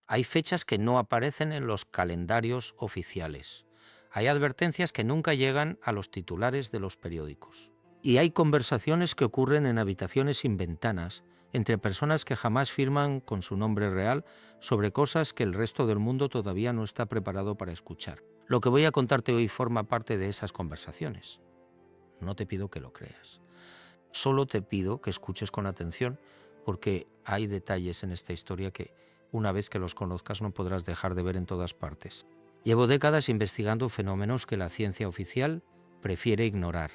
Hay fechas que no aparecen en los calendarios oficiales. Hay advertencias que nunca llegan a los titulares de los periódicos. Y hay conversaciones que ocurren en habitaciones sin ventanas, entre personas que jamás firman con su nombre real sobre cosas que el resto del mundo todavía no está preparado para escuchar. Lo que voy a contarte hoy forma parte de esas conversaciones. No te pido que lo creas. Solo te pido que escuches con atención, porque hay detalles en esta historia que, una vez que los conozcas, no podrás dejar de ver en todas partes. Llevo décadas investigando fenómenos que la ciencia oficial prefiere ignorar,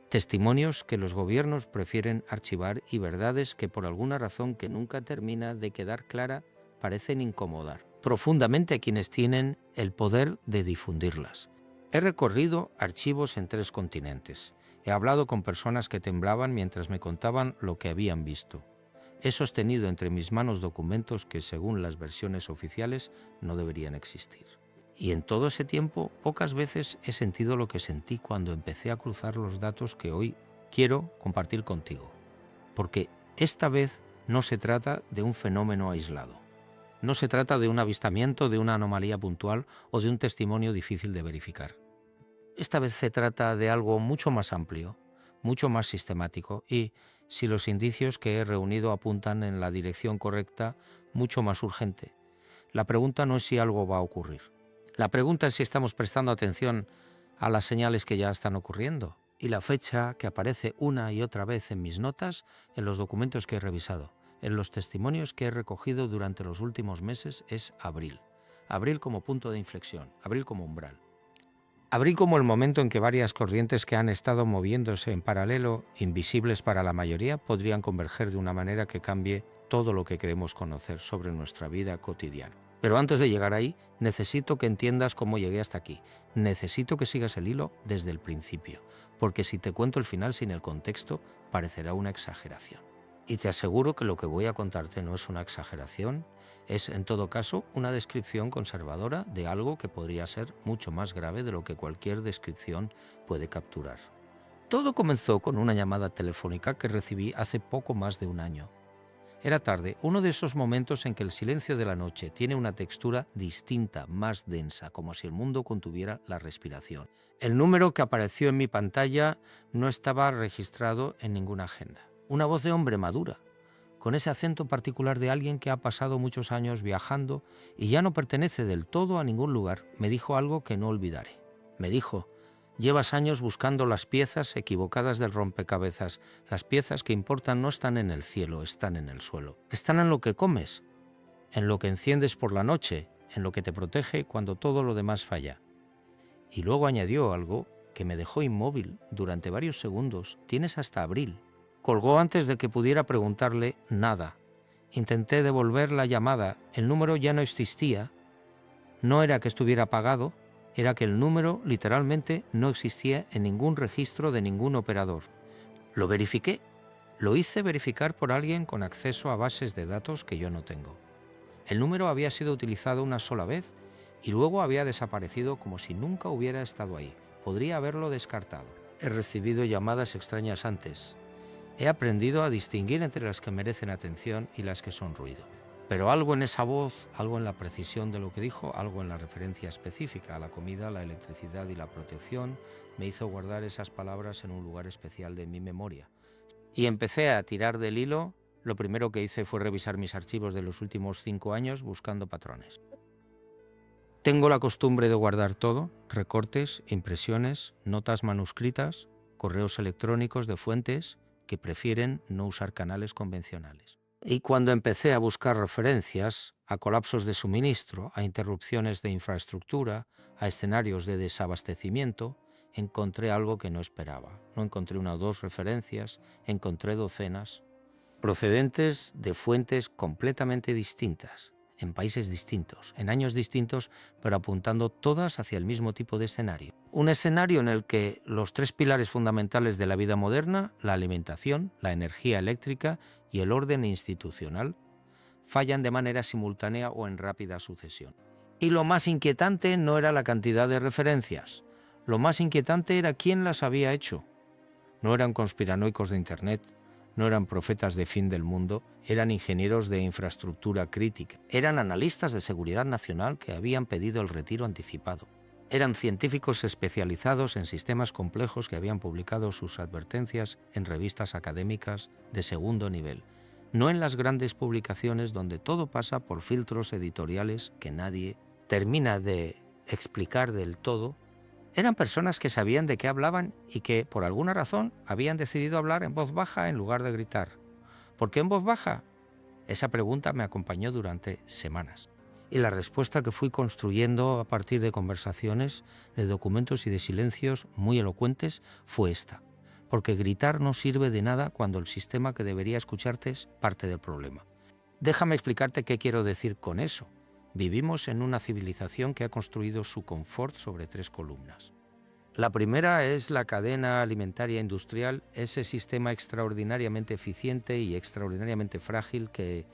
testimonios que los gobiernos prefieren archivar y verdades que, por alguna razón que nunca termina de quedar clara, parecen incomodar profundamente a quienes tienen el poder de difundirlas. He recorrido archivos en 3 continentes. He hablado con personas que temblaban mientras me contaban lo que habían visto. He sostenido entre mis manos documentos que, según las versiones oficiales, no deberían existir. Y en todo ese tiempo, pocas veces he sentido lo que sentí cuando empecé a cruzar los datos que hoy quiero compartir contigo. Porque esta vez no se trata de un fenómeno aislado. No se trata de un avistamiento, de una anomalía puntual o de un testimonio difícil de verificar. Esta vez se trata de algo mucho más amplio, mucho más sistemático y, si los indicios que he reunido apuntan en la dirección correcta, mucho más urgente. La pregunta no es si algo va a ocurrir. La pregunta es si estamos prestando atención a las señales que ya están ocurriendo. Y la fecha que aparece una y otra vez en mis notas, en los documentos que he revisado, en los testimonios que he recogido durante los últimos meses, es abril. Abril como punto de inflexión, abril como umbral. Abril como el momento en que varias corrientes que han estado moviéndose en paralelo, invisibles para la mayoría, podrían converger de una manera que cambie todo lo que queremos conocer sobre nuestra vida cotidiana. Pero antes de llegar ahí, necesito que entiendas cómo llegué hasta aquí. Necesito que sigas el hilo desde el principio, porque si te cuento el final sin el contexto, parecerá una exageración. Y te aseguro que lo que voy a contarte no es una exageración, es en todo caso una descripción conservadora de algo que podría ser mucho más grave de lo que cualquier descripción puede capturar. Todo comenzó con una llamada telefónica que recibí hace poco más de un año. Era tarde, uno de esos momentos en que el silencio de la noche tiene una textura distinta, más densa, como si el mundo contuviera la respiración. El número que apareció en mi pantalla no estaba registrado en ninguna agenda. Una voz de hombre madura, con ese acento particular de alguien que ha pasado muchos años viajando y ya no pertenece del todo a ningún lugar, me dijo algo que no olvidaré. Me dijo: llevas años buscando las piezas equivocadas del rompecabezas. Las piezas que importan no están en el cielo, están en el suelo. Están en lo que comes, en lo que enciendes por la noche, en lo que te protege cuando todo lo demás falla. Y luego añadió algo que me dejó inmóvil durante varios segundos. Tienes hasta abril. Colgó antes de que pudiera preguntarle nada. Intenté devolver la llamada. El número ya no existía. No era que estuviera apagado, era que el número literalmente no existía en ningún registro de ningún operador. Lo verifiqué. Lo hice verificar por alguien con acceso a bases de datos que yo no tengo. El número había sido utilizado una sola vez y luego había desaparecido como si nunca hubiera estado ahí. Podría haberlo descartado. He recibido llamadas extrañas antes. He aprendido a distinguir entre las que merecen atención y las que son ruido. Pero algo en esa voz, algo en la precisión de lo que dijo, algo en la referencia específica a la comida, la electricidad y la protección, me hizo guardar esas palabras en un lugar especial de mi memoria. Y empecé a tirar del hilo. Lo primero que hice fue revisar mis archivos de los últimos 5 años buscando patrones. Tengo la costumbre de guardar todo: recortes, impresiones, notas manuscritas, correos electrónicos de fuentes que prefieren no usar canales convencionales. Y cuando empecé a buscar referencias a colapsos de suministro, a interrupciones de infraestructura, a escenarios de desabastecimiento, encontré algo que no esperaba. No encontré una o dos referencias, encontré docenas, procedentes de fuentes completamente distintas, en países distintos, en años distintos, pero apuntando todas hacia el mismo tipo de escenario. Un escenario en el que los 3 pilares fundamentales de la vida moderna, la alimentación, la energía eléctrica y el orden institucional, fallan de manera simultánea o en rápida sucesión. Y lo más inquietante no era la cantidad de referencias. Lo más inquietante era quién las había hecho. No eran conspiranoicos de Internet, no eran profetas de fin del mundo, eran ingenieros de infraestructura crítica, eran analistas de seguridad nacional que habían pedido el retiro anticipado. Eran científicos especializados en sistemas complejos que habían publicado sus advertencias en revistas académicas de segundo nivel, no en las grandes publicaciones donde todo pasa por filtros editoriales que nadie termina de explicar del todo. Eran personas que sabían de qué hablaban y que, por alguna razón, habían decidido hablar en voz baja en lugar de gritar. ¿Por qué en voz baja? Esa pregunta me acompañó durante semanas. Y la respuesta que fui construyendo a partir de conversaciones, de documentos y de silencios muy elocuentes fue esta. Porque gritar no sirve de nada cuando el sistema que debería escucharte es parte del problema. Déjame explicarte qué quiero decir con eso. Vivimos en una civilización que ha construido su confort sobre 3 columnas. La primera es la cadena alimentaria industrial, ese sistema extraordinariamente eficiente y extraordinariamente frágil que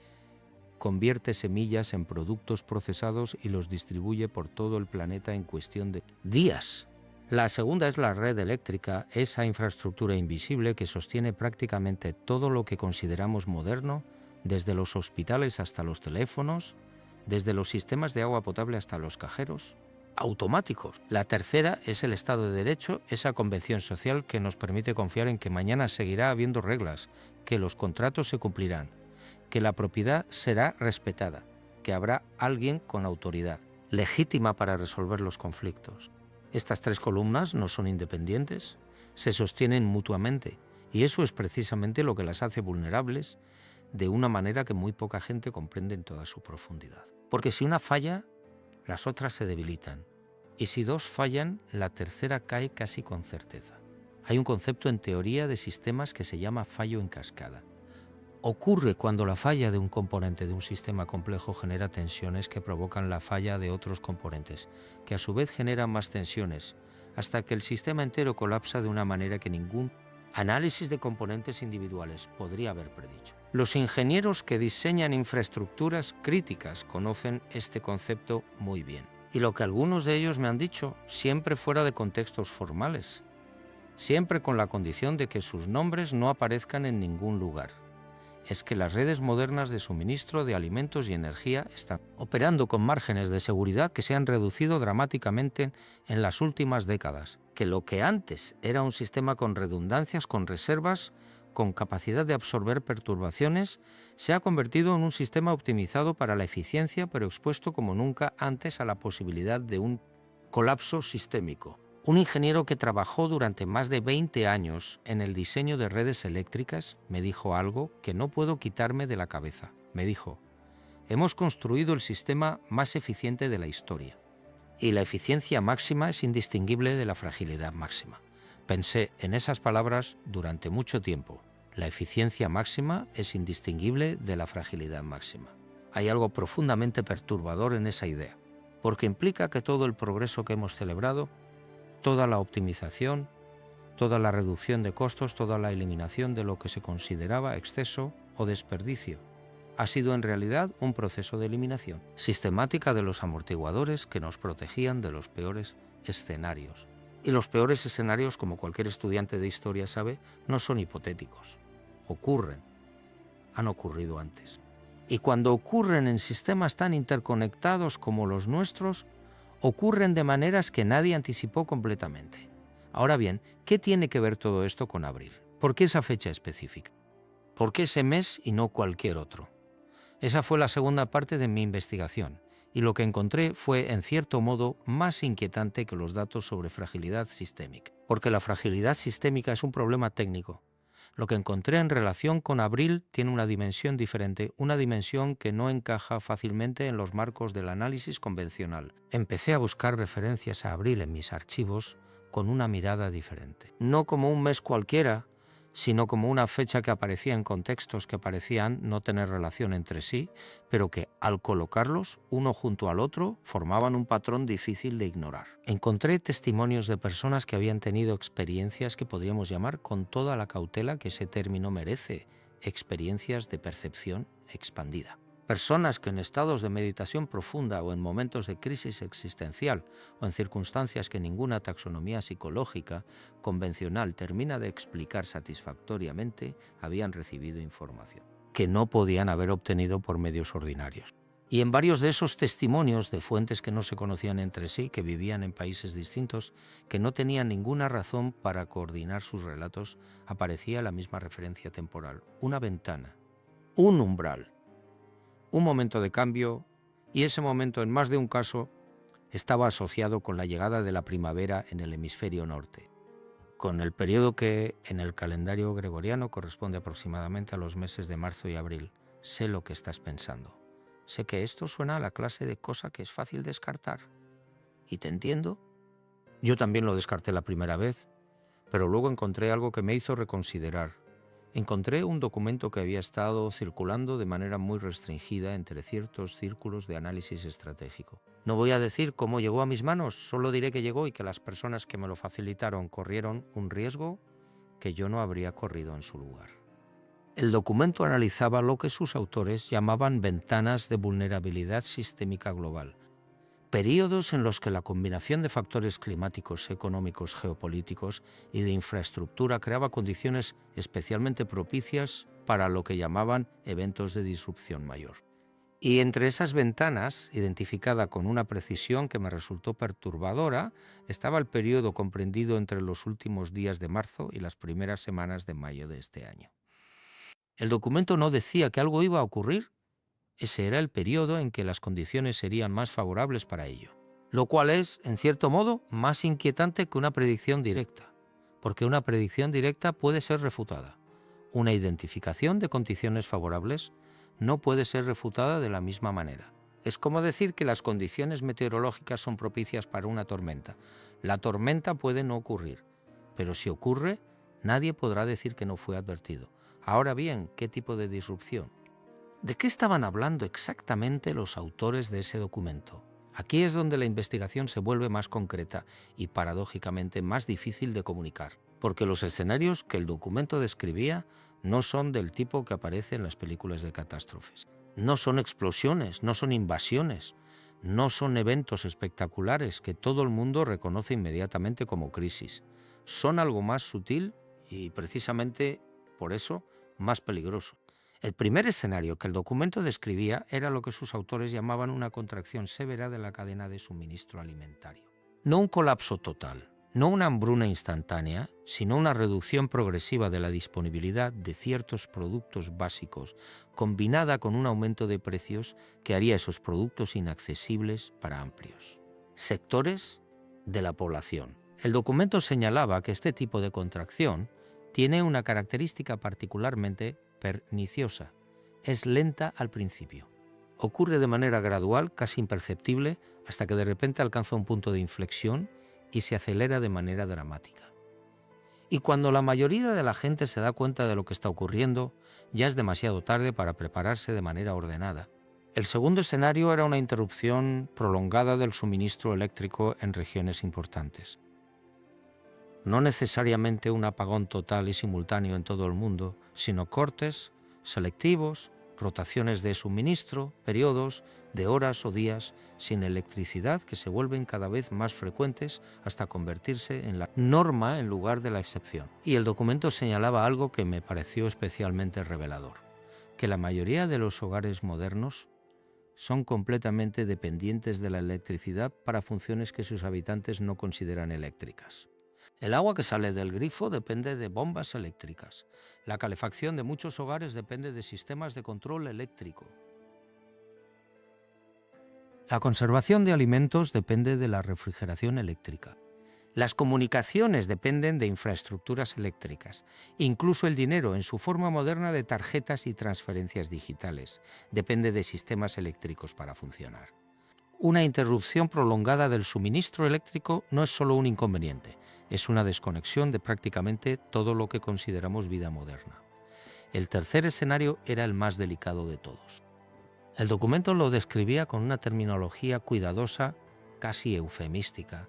convierte semillas en productos procesados y los distribuye por todo el planeta en cuestión de días. La segunda es la red eléctrica, esa infraestructura invisible que sostiene prácticamente todo lo que consideramos moderno, desde los hospitales hasta los teléfonos, desde los sistemas de agua potable hasta los cajeros, automáticos. La tercera es el Estado de Derecho, esa convención social que nos permite confiar en que mañana seguirá habiendo reglas, que los contratos se cumplirán, que la propiedad será respetada, que habrá alguien con autoridad, legítima para resolver los conflictos. Estas 3 columnas no son independientes, se sostienen mutuamente, y eso es precisamente lo que las hace vulnerables de una manera que muy poca gente comprende en toda su profundidad. Porque si una falla, las otras se debilitan, y si 2 fallan, la tercera cae casi con certeza. Hay un concepto en teoría de sistemas que se llama fallo en cascada. Ocurre cuando la falla de un componente de un sistema complejo genera tensiones que provocan la falla de otros componentes, que a su vez generan más tensiones, hasta que el sistema entero colapsa de una manera que ningún análisis de componentes individuales podría haber predicho. Los ingenieros que diseñan infraestructuras críticas conocen este concepto muy bien. Y lo que algunos de ellos me han dicho, siempre fuera de contextos formales, siempre con la condición de que sus nombres no aparezcan en ningún lugar, es que las redes modernas de suministro de alimentos y energía están operando con márgenes de seguridad que se han reducido dramáticamente en las últimas décadas, que lo que antes era un sistema con redundancias, con reservas, con capacidad de absorber perturbaciones, se ha convertido en un sistema optimizado para la eficiencia, pero expuesto como nunca antes a la posibilidad de un colapso sistémico. Un ingeniero que trabajó durante más de 20 años en el diseño de redes eléctricas me dijo algo que no puedo quitarme de la cabeza. Me dijo: hemos construido el sistema más eficiente de la historia, y la eficiencia máxima es indistinguible de la fragilidad máxima. Pensé en esas palabras durante mucho tiempo. La eficiencia máxima es indistinguible de la fragilidad máxima. Hay algo profundamente perturbador en esa idea, porque implica que todo el progreso que hemos celebrado, toda la optimización, toda la reducción de costos, toda la eliminación de lo que se consideraba exceso o desperdicio, ha sido en realidad un proceso de eliminación sistemática de los amortiguadores que nos protegían de los peores escenarios. Y los peores escenarios, como cualquier estudiante de historia sabe, no son hipotéticos. Ocurren. Han ocurrido antes. Y cuando ocurren en sistemas tan interconectados como los nuestros, ocurren de maneras que nadie anticipó completamente. Ahora bien, ¿qué tiene que ver todo esto con abril? ¿Por qué esa fecha específica? ¿Por qué ese mes y no cualquier otro? Esa fue la segunda parte de mi investigación, y lo que encontré fue, en cierto modo, más inquietante que los datos sobre fragilidad sistémica. Porque la fragilidad sistémica es un problema técnico. Lo que encontré en relación con abril tiene una dimensión diferente, una dimensión que no encaja fácilmente en los marcos del análisis convencional. Empecé a buscar referencias a abril en mis archivos con una mirada diferente. No como un mes cualquiera, sino como una fecha que aparecía en contextos que parecían no tener relación entre sí, pero que, al colocarlos uno junto al otro, formaban un patrón difícil de ignorar. Encontré testimonios de personas que habían tenido experiencias que podríamos llamar, con toda la cautela que ese término merece, experiencias de percepción expandida. Personas que en estados de meditación profunda o en momentos de crisis existencial o en circunstancias que ninguna taxonomía psicológica convencional termina de explicar satisfactoriamente habían recibido información que no podían haber obtenido por medios ordinarios. Y en varios de esos testimonios de fuentes que no se conocían entre sí, que vivían en países distintos, que no tenían ninguna razón para coordinar sus relatos, aparecía la misma referencia temporal, una ventana, un umbral, un momento de cambio, y ese momento en más de un caso estaba asociado con la llegada de la primavera en el hemisferio norte, con el periodo que en el calendario gregoriano corresponde aproximadamente a los meses de marzo y abril. Sé lo que estás pensando. Sé que esto suena a la clase de cosa que es fácil descartar. ¿Y te entiendo? Yo también lo descarté la primera vez, pero luego encontré algo que me hizo reconsiderar. Encontré un documento que había estado circulando de manera muy restringida entre ciertos círculos de análisis estratégico. No voy a decir cómo llegó a mis manos, solo diré que llegó y que las personas que me lo facilitaron corrieron un riesgo que yo no habría corrido en su lugar. El documento analizaba lo que sus autores llamaban ventanas de vulnerabilidad sistémica global, períodos en los que la combinación de factores climáticos, económicos, geopolíticos y de infraestructura creaba condiciones especialmente propicias para lo que llamaban eventos de disrupción mayor. Y entre esas ventanas, identificada con una precisión que me resultó perturbadora, estaba el periodo comprendido entre los últimos días de marzo y las primeras semanas de mayo de este año. El documento no decía que algo iba a ocurrir. Ese era el periodo en que las condiciones serían más favorables para ello, lo cual es, en cierto modo, más inquietante que una predicción directa, porque una predicción directa puede ser refutada. Una identificación de condiciones favorables no puede ser refutada de la misma manera. Es como decir que las condiciones meteorológicas son propicias para una tormenta. La tormenta puede no ocurrir, pero si ocurre, nadie podrá decir que no fue advertido. Ahora bien, ¿qué tipo de disrupción? ¿De qué estaban hablando exactamente los autores de ese documento? Aquí es donde la investigación se vuelve más concreta y paradójicamente más difícil de comunicar, porque los escenarios que el documento describía no son del tipo que aparece en las películas de catástrofes. No son explosiones, no son invasiones, no son eventos espectaculares que todo el mundo reconoce inmediatamente como crisis. Son algo más sutil y precisamente por eso más peligroso. El primer escenario que el documento describía era lo que sus autores llamaban una contracción severa de la cadena de suministro alimentario. No un colapso total, no una hambruna instantánea, sino una reducción progresiva de la disponibilidad de ciertos productos básicos, combinada con un aumento de precios que haría esos productos inaccesibles para amplios sectores de la población. El documento señalaba que este tipo de contracción tiene una característica particularmente perniciosa. Es lenta al principio. Ocurre de manera gradual, casi imperceptible, hasta que de repente alcanza un punto de inflexión y se acelera de manera dramática. Y cuando la mayoría de la gente se da cuenta de lo que está ocurriendo, ya es demasiado tarde para prepararse de manera ordenada. El segundo escenario era una interrupción prolongada del suministro eléctrico en regiones importantes. No necesariamente un apagón total y simultáneo en todo el mundo, sino cortes selectivos, rotaciones de suministro, periodos de horas o días sin electricidad que se vuelven cada vez más frecuentes hasta convertirse en la norma en lugar de la excepción. Y el documento señalaba algo que me pareció especialmente revelador, que la mayoría de los hogares modernos son completamente dependientes de la electricidad para funciones que sus habitantes no consideran eléctricas. El agua que sale del grifo depende de bombas eléctricas. La calefacción de muchos hogares depende de sistemas de control eléctrico. La conservación de alimentos depende de la refrigeración eléctrica. Las comunicaciones dependen de infraestructuras eléctricas. Incluso el dinero, en su forma moderna de tarjetas y transferencias digitales, depende de sistemas eléctricos para funcionar. Una interrupción prolongada del suministro eléctrico no es solo un inconveniente, es una desconexión de prácticamente todo lo que consideramos vida moderna. El tercer escenario era el más delicado de todos. El documento lo describía con una terminología cuidadosa, casi eufemística,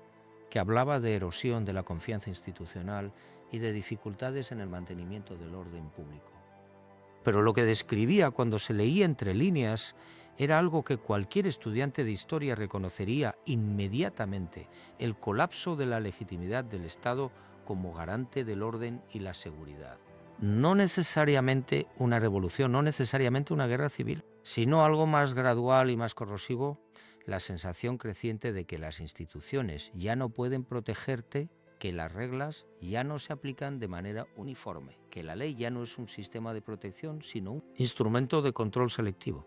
que hablaba de erosión de la confianza institucional y de dificultades en el mantenimiento del orden público. pero lo que describía cuando se leía entre líneas era algo que cualquier estudiante de historia reconocería inmediatamente: el colapso de la legitimidad del Estado como garante del orden y la seguridad. No necesariamente una revolución, no necesariamente una guerra civil, sino algo más gradual y más corrosivo: la sensación creciente de que las instituciones ya no pueden protegerte, que las reglas ya no se aplican de manera uniforme, que la ley ya no es un sistema de protección, sino un instrumento de control selectivo.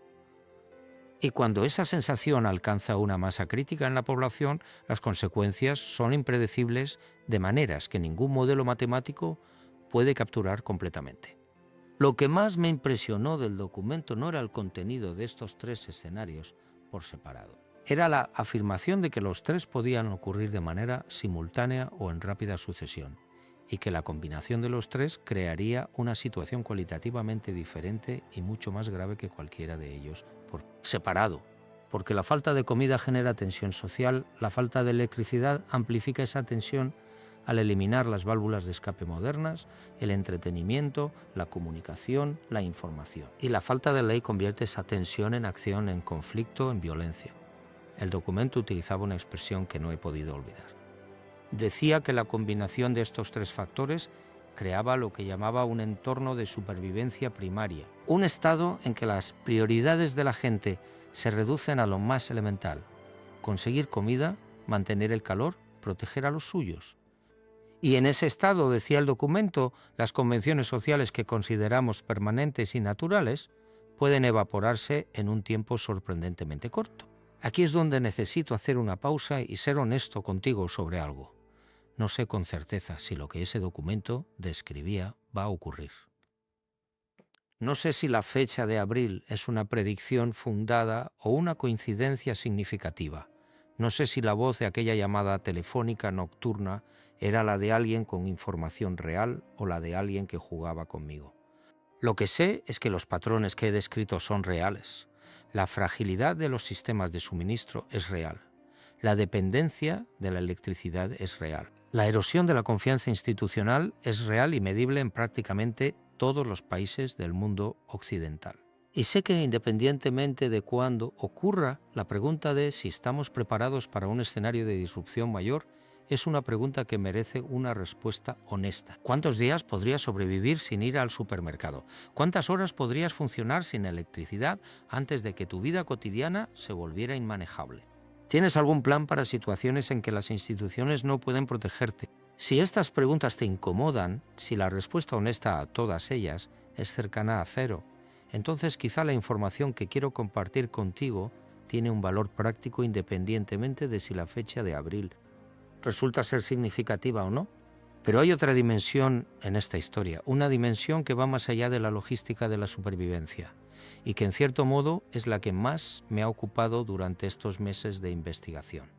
Y cuando esa sensación alcanza una masa crítica en la población, las consecuencias son impredecibles de maneras que ningún modelo matemático puede capturar completamente. Lo que más me impresionó del documento no era el contenido de estos tres escenarios por separado. Era la afirmación de que los tres podían ocurrir de manera simultánea o en rápida sucesión, y que la combinación de los tres crearía una situación cualitativamente diferente y mucho más grave que cualquiera de ellos por separado. Porque la falta de comida genera tensión social, la falta de electricidad amplifica esa tensión al eliminar las válvulas de escape modernas, el entretenimiento, la comunicación, la información. Y la falta de ley convierte esa tensión en acción, en conflicto, en violencia. El documento utilizaba una expresión que no he podido olvidar. Decía que la combinación de estos tres factores creaba lo que llamaba un entorno de supervivencia primaria, un estado en que las prioridades de la gente se reducen a lo más elemental: conseguir comida, mantener el calor, proteger a los suyos. Y en ese estado, decía el documento, las convenciones sociales que consideramos permanentes y naturales pueden evaporarse en un tiempo sorprendentemente corto. Aquí es donde necesito hacer una pausa y ser honesto contigo sobre algo. No sé con certeza si lo que ese documento describía va a ocurrir. No sé si la fecha de abril es una predicción fundada o una coincidencia significativa. No sé si la voz de aquella llamada telefónica nocturna era la de alguien con información real o la de alguien que jugaba conmigo. Lo que sé es que los patrones que he descrito son reales. La fragilidad de los sistemas de suministro es real. La dependencia de la electricidad es real. La erosión de la confianza institucional es real y medible en prácticamente todos los países del mundo occidental. Y sé que independientemente de cuándo ocurra, la pregunta de si estamos preparados para un escenario de disrupción mayor es una pregunta que merece una respuesta honesta. ¿Cuántos días podrías sobrevivir sin ir al supermercado? ¿Cuántas horas podrías funcionar sin electricidad antes de que tu vida cotidiana se volviera inmanejable? ¿Tienes algún plan para situaciones en que las instituciones no pueden protegerte? Si estas preguntas te incomodan, si la respuesta honesta a todas ellas es cercana a cero, entonces quizá la información que quiero compartir contigo tiene un valor práctico independientemente de si la fecha de abril resulta ser significativa o no. Pero hay otra dimensión en esta historia, una dimensión que va más allá de la logística de la supervivencia y que en cierto modo es la que más me ha ocupado durante estos meses de investigación.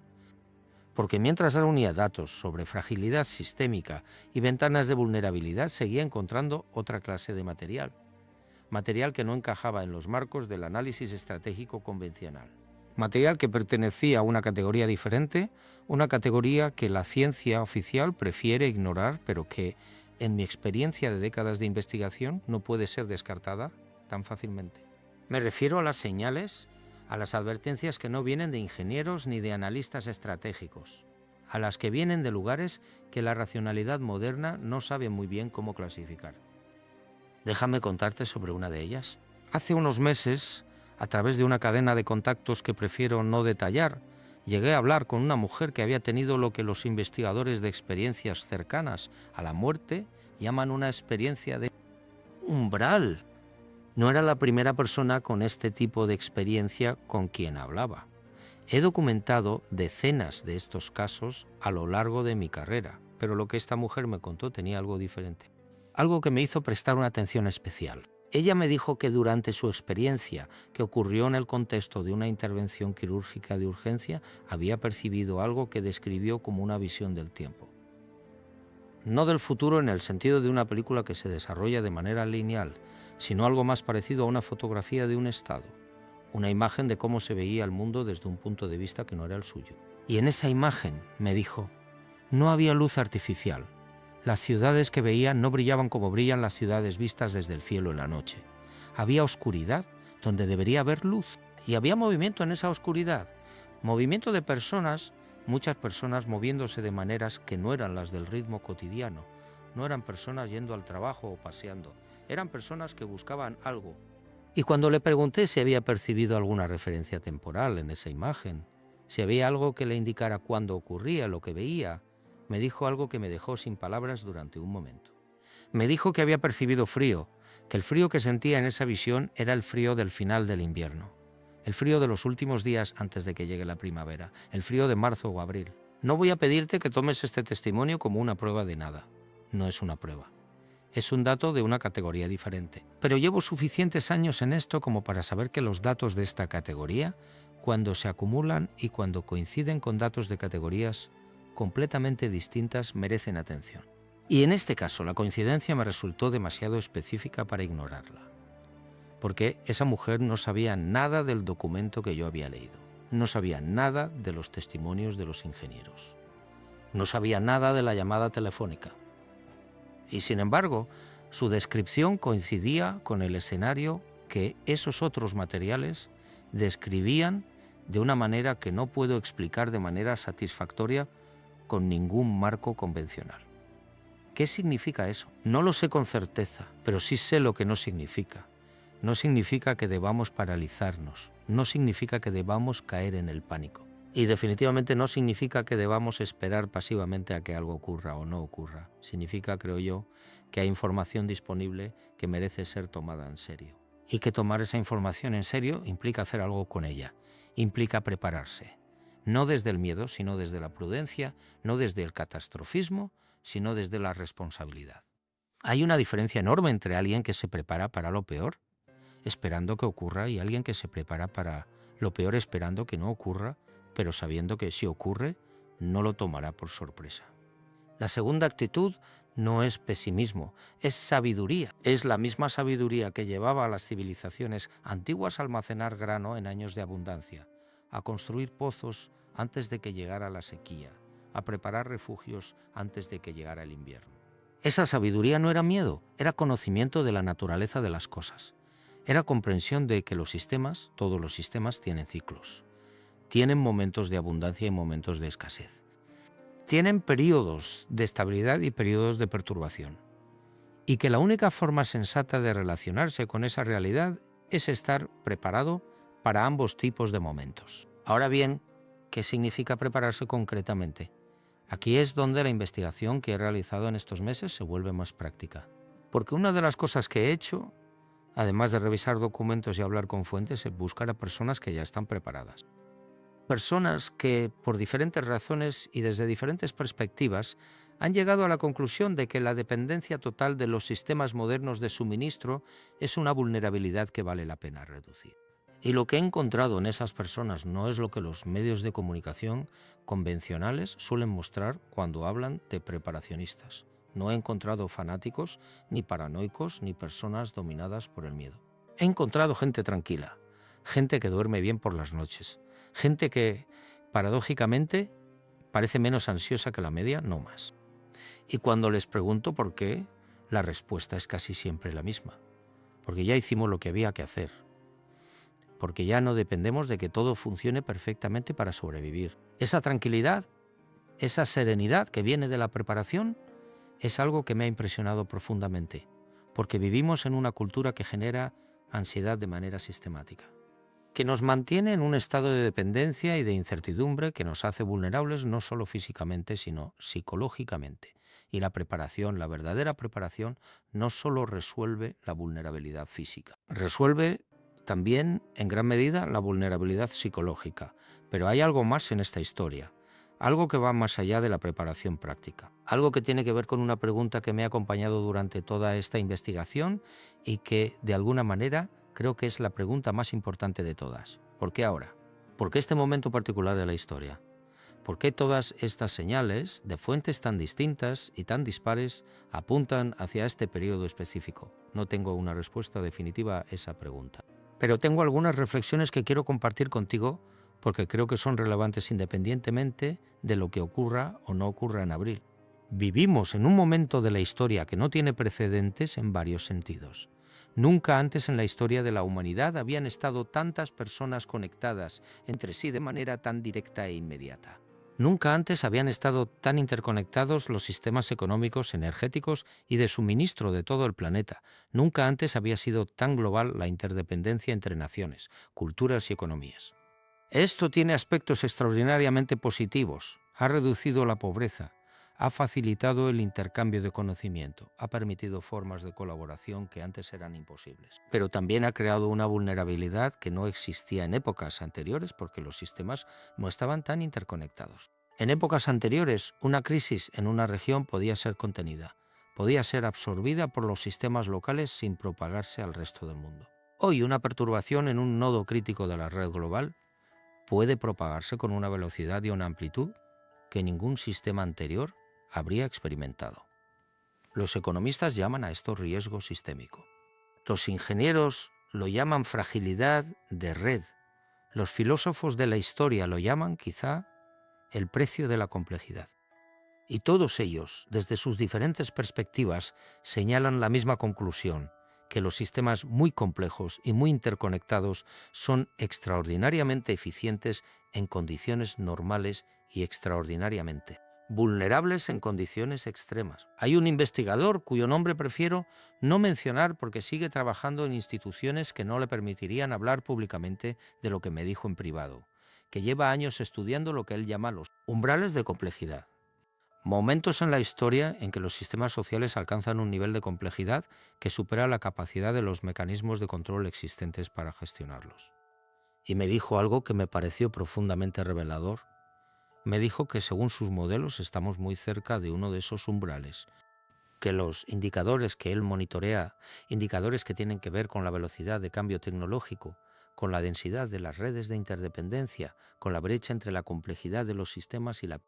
Porque mientras reunía datos sobre fragilidad sistémica y ventanas de vulnerabilidad, seguía encontrando otra clase de material que no encajaba en los marcos del análisis estratégico convencional. Material que pertenecía a una categoría diferente, una categoría que la ciencia oficial prefiere ignorar, pero que, en mi experiencia de décadas de investigación, no puede ser descartada tan fácilmente. Me refiero a las señales, a las advertencias que no vienen de ingenieros ni de analistas estratégicos, a las que vienen de lugares que la racionalidad moderna no sabe muy bien cómo clasificar. Déjame contarte sobre una de ellas. Hace unos meses, a través de una cadena de contactos que prefiero no detallar, llegué a hablar con una mujer que había tenido lo que los investigadores de experiencias cercanas a la muerte llaman una experiencia de umbral. No era la primera persona con este tipo de experiencia con quien hablaba. He documentado decenas de estos casos a lo largo de mi carrera, pero lo que esta mujer me contó tenía algo diferente. Algo que me hizo prestar una atención especial. Ella me dijo que durante su experiencia, que ocurrió en el contexto de una intervención quirúrgica de urgencia, había percibido algo que describió como una visión del tiempo. No del futuro en el sentido de una película que se desarrolla de manera lineal, sino algo más parecido a una fotografía de un estado, una imagen de cómo se veía el mundo desde un punto de vista que no era el suyo. Y en esa imagen, me dijo, no había luz artificial. Las ciudades que veía no brillaban como brillan las ciudades vistas desde el cielo en la noche. Había oscuridad donde debería haber luz. Y había movimiento en esa oscuridad. Movimiento de personas, muchas personas moviéndose de maneras que no eran las del ritmo cotidiano. No eran personas yendo al trabajo o paseando. Eran personas que buscaban algo. Y cuando le pregunté si había percibido alguna referencia temporal en esa imagen, si había algo que le indicara cuándo ocurría lo que veía, me dijo algo que me dejó sin palabras durante un momento. Me dijo que había percibido frío, que el frío que sentía en esa visión era el frío del final del invierno, el frío de los últimos días antes de que llegue la primavera, el frío de marzo o abril. No voy a pedirte que tomes este testimonio como una prueba de nada. No es una prueba. Es un dato de una categoría diferente. Pero llevo suficientes años en esto como para saber que los datos de esta categoría, cuando se acumulan y cuando coinciden con datos de categorías completamente distintas, merecen atención. Y en este caso la coincidencia me resultó demasiado específica para ignorarla, porque esa mujer no sabía nada del documento que yo había leído, no sabía nada de los testimonios de los ingenieros, no sabía nada de la llamada telefónica. Y sin embargo, su descripción coincidía con el escenario que esos otros materiales describían de una manera que no puedo explicar de manera satisfactoria con ningún marco convencional. ¿Qué significa eso? No lo sé con certeza, pero sí sé lo que no significa. No significa que debamos paralizarnos, no significa que debamos caer en el pánico. Y definitivamente no significa que debamos esperar pasivamente a que algo ocurra o no ocurra. Significa, creo yo, que hay información disponible que merece ser tomada en serio. Y que tomar esa información en serio implica hacer algo con ella, implica prepararse. No desde el miedo, sino desde la prudencia, no desde el catastrofismo, sino desde la responsabilidad. Hay una diferencia enorme entre alguien que se prepara para lo peor, esperando que ocurra, y alguien que se prepara para lo peor esperando que no ocurra, pero sabiendo que si ocurre, no lo tomará por sorpresa. La segunda actitud no es pesimismo, es sabiduría. Es la misma sabiduría que llevaba a las civilizaciones antiguas a almacenar grano en años de abundancia, a construir pozos antes de que llegara la sequía, a preparar refugios antes de que llegara el invierno. Esa sabiduría no era miedo, era conocimiento de la naturaleza de las cosas. Era comprensión de que los sistemas, todos los sistemas, tienen ciclos. Tienen momentos de abundancia y momentos de escasez. Tienen periodos de estabilidad y periodos de perturbación. Y que la única forma sensata de relacionarse con esa realidad es estar preparado para ambos tipos de momentos. Ahora bien, ¿qué significa prepararse concretamente? Aquí es donde la investigación que he realizado en estos meses se vuelve más práctica. Porque una de las cosas que he hecho, además de revisar documentos y hablar con fuentes, es buscar a personas que ya están preparadas. Personas que, por diferentes razones y desde diferentes perspectivas, han llegado a la conclusión de que la dependencia total de los sistemas modernos de suministro es una vulnerabilidad que vale la pena reducir. Y lo que he encontrado en esas personas no es lo que los medios de comunicación convencionales suelen mostrar cuando hablan de preparacionistas. No he encontrado fanáticos, ni paranoicos, ni personas dominadas por el miedo. He encontrado gente tranquila, gente que duerme bien por las noches, gente que, paradójicamente, parece menos ansiosa que la media, no más. Y cuando les pregunto por qué, la respuesta es casi siempre la misma. Porque ya hicimos lo que había que hacer. Porque ya no dependemos de que todo funcione perfectamente para sobrevivir. Esa tranquilidad, esa serenidad que viene de la preparación, es algo que me ha impresionado profundamente, porque vivimos en una cultura que genera ansiedad de manera sistemática, que nos mantiene en un estado de dependencia y de incertidumbre que nos hace vulnerables no solo físicamente, sino psicológicamente. Y la preparación, la verdadera preparación, no solo resuelve la vulnerabilidad física, resuelve también en gran medida la vulnerabilidad psicológica. Pero hay algo más en esta historia, algo que va más allá de la preparación práctica, algo que tiene que ver con una pregunta que me ha acompañado durante toda esta investigación y que, de alguna manera, creo que es la pregunta más importante de todas. ¿Por qué ahora? ¿Por qué este momento particular de la historia? ¿Por qué todas estas señales de fuentes tan distintas y tan dispares apuntan hacia este periodo específico? No tengo una respuesta definitiva a esa pregunta. Pero tengo algunas reflexiones que quiero compartir contigo porque creo que son relevantes independientemente de lo que ocurra o no ocurra en abril. Vivimos en un momento de la historia que no tiene precedentes en varios sentidos. Nunca antes en la historia de la humanidad habían estado tantas personas conectadas entre sí de manera tan directa e inmediata. Nunca antes habían estado tan interconectados los sistemas económicos, energéticos y de suministro de todo el planeta. Nunca antes había sido tan global la interdependencia entre naciones, culturas y economías. Esto tiene aspectos extraordinariamente positivos. Ha reducido la pobreza, ha facilitado el intercambio de conocimiento, ha permitido formas de colaboración que antes eran imposibles. Pero también ha creado una vulnerabilidad que no existía en épocas anteriores porque los sistemas no estaban tan interconectados. En épocas anteriores, una crisis en una región podía ser contenida, podía ser absorbida por los sistemas locales sin propagarse al resto del mundo. Hoy, una perturbación en un nodo crítico de la red global puede propagarse con una velocidad y una amplitud que ningún sistema anterior habría experimentado. Los economistas llaman a esto riesgo sistémico. Los ingenieros lo llaman fragilidad de red. Los filósofos de la historia lo llaman, quizá, el precio de la complejidad. Y todos ellos, desde sus diferentes perspectivas, señalan la misma conclusión, que los sistemas muy complejos y muy interconectados son extraordinariamente eficientes en condiciones normales y extraordinariamente vulnerables en condiciones extremas. Hay un investigador cuyo nombre prefiero no mencionar porque sigue trabajando en instituciones que no le permitirían hablar públicamente de lo que me dijo en privado, que lleva años estudiando lo que él llama los umbrales de complejidad. Momentos en la historia en que los sistemas sociales alcanzan un nivel de complejidad que supera la capacidad de los mecanismos de control existentes para gestionarlos. Y me dijo algo que me pareció profundamente revelador. Me dijo que según sus modelos estamos muy cerca de uno de esos umbrales, que los indicadores que él monitorea, indicadores que tienen que ver con la velocidad de cambio tecnológico, con la densidad de las redes de interdependencia, con la brecha entre la complejidad de los sistemas y la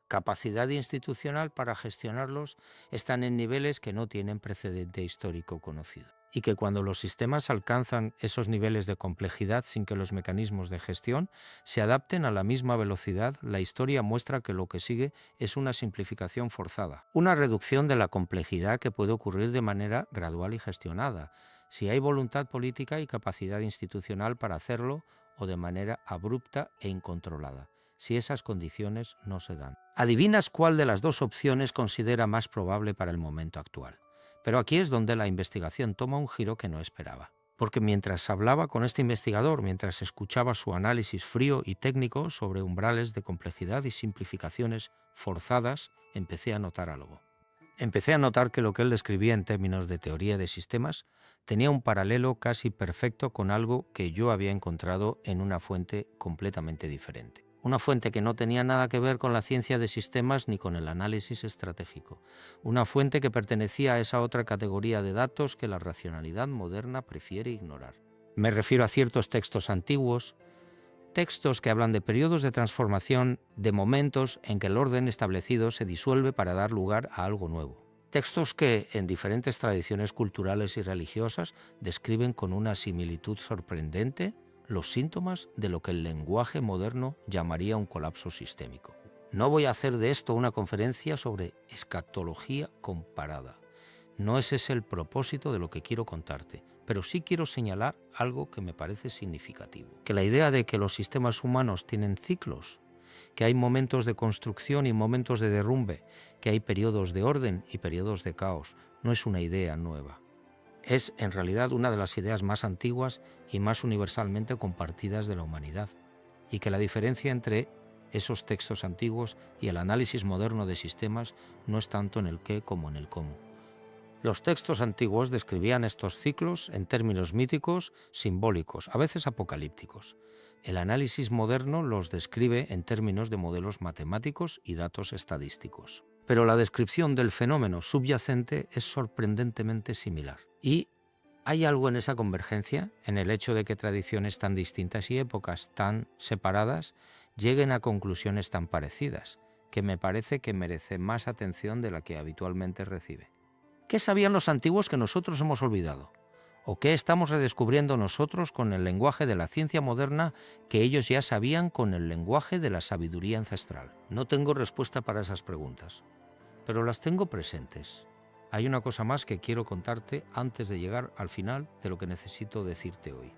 capacidad institucional para gestionarlos, están en niveles que no tienen precedente histórico conocido. Y que cuando los sistemas alcanzan esos niveles de complejidad sin que los mecanismos de gestión se adapten a la misma velocidad, la historia muestra que lo que sigue es una simplificación forzada, una reducción de la complejidad que puede ocurrir de manera gradual y gestionada, si hay voluntad política y capacidad institucional para hacerlo, o de manera abrupta e incontrolada, si esas condiciones no se dan. ¿Adivinas cuál de las dos opciones considera más probable para el momento actual? Pero aquí es donde la investigación toma un giro que no esperaba. Porque mientras hablaba con este investigador, mientras escuchaba su análisis frío y técnico sobre umbrales de complejidad y simplificaciones forzadas, empecé a notar algo. Empecé a notar que lo que él describía en términos de teoría de sistemas tenía un paralelo casi perfecto con algo que yo había encontrado en una fuente completamente diferente. Una fuente que no tenía nada que ver con la ciencia de sistemas ni con el análisis estratégico. Una fuente que pertenecía a esa otra categoría de datos que la racionalidad moderna prefiere ignorar. Me refiero a ciertos textos antiguos, textos que hablan de periodos de transformación, de momentos en que el orden establecido se disuelve para dar lugar a algo nuevo. Textos que, en diferentes tradiciones culturales y religiosas, describen con una similitud sorprendente los síntomas de lo que el lenguaje moderno llamaría un colapso sistémico. No voy a hacer de esto una conferencia sobre escatología comparada. No ese es el propósito de lo que quiero contarte, pero sí quiero señalar algo que me parece significativo. Que la idea de que los sistemas humanos tienen ciclos, que hay momentos de construcción y momentos de derrumbe, que hay periodos de orden y periodos de caos, no es una idea nueva. Es en realidad una de las ideas más antiguas y más universalmente compartidas de la humanidad, y que la diferencia entre esos textos antiguos y el análisis moderno de sistemas no es tanto en el qué como en el cómo. Los textos antiguos describían estos ciclos en términos míticos, simbólicos, a veces apocalípticos. El análisis moderno los describe en términos de modelos matemáticos y datos estadísticos. Pero la descripción del fenómeno subyacente es sorprendentemente similar. Y hay algo en esa convergencia, en el hecho de que tradiciones tan distintas y épocas tan separadas lleguen a conclusiones tan parecidas, que me parece que merece más atención de la que habitualmente recibe. ¿Qué sabían los antiguos que nosotros hemos olvidado? ¿O qué estamos redescubriendo nosotros con el lenguaje de la ciencia moderna que ellos ya sabían con el lenguaje de la sabiduría ancestral? No tengo respuesta para esas preguntas, pero las tengo presentes. Hay una cosa más que quiero contarte antes de llegar al final de lo que necesito decirte hoy.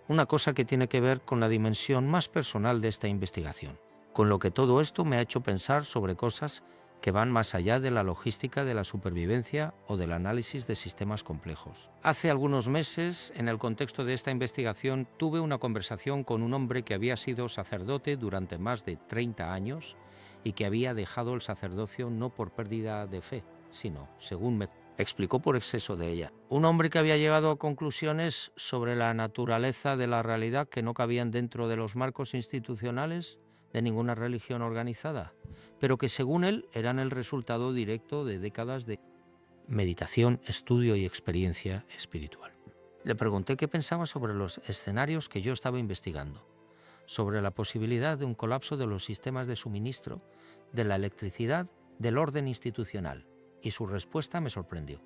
Una cosa que tiene que ver con la dimensión más personal de esta investigación, con lo que todo esto me ha hecho pensar sobre cosas que van más allá de la logística de la supervivencia o del análisis de sistemas complejos. Hace algunos meses, en el contexto de esta investigación, tuve una conversación con un hombre que había sido sacerdote durante más de 30 años y que había dejado el sacerdocio no por pérdida de fe, sino, según me explicó, por exceso de ella. Un hombre que había llegado a conclusiones sobre la naturaleza de la realidad que no cabían dentro de los marcos institucionales de ninguna religión organizada, pero que según él eran el resultado directo de décadas de meditación, estudio y experiencia espiritual. Le pregunté qué pensaba sobre los escenarios que yo estaba investigando, sobre la posibilidad de un colapso de los sistemas de suministro, de la electricidad, del orden institucional, y su respuesta me sorprendió.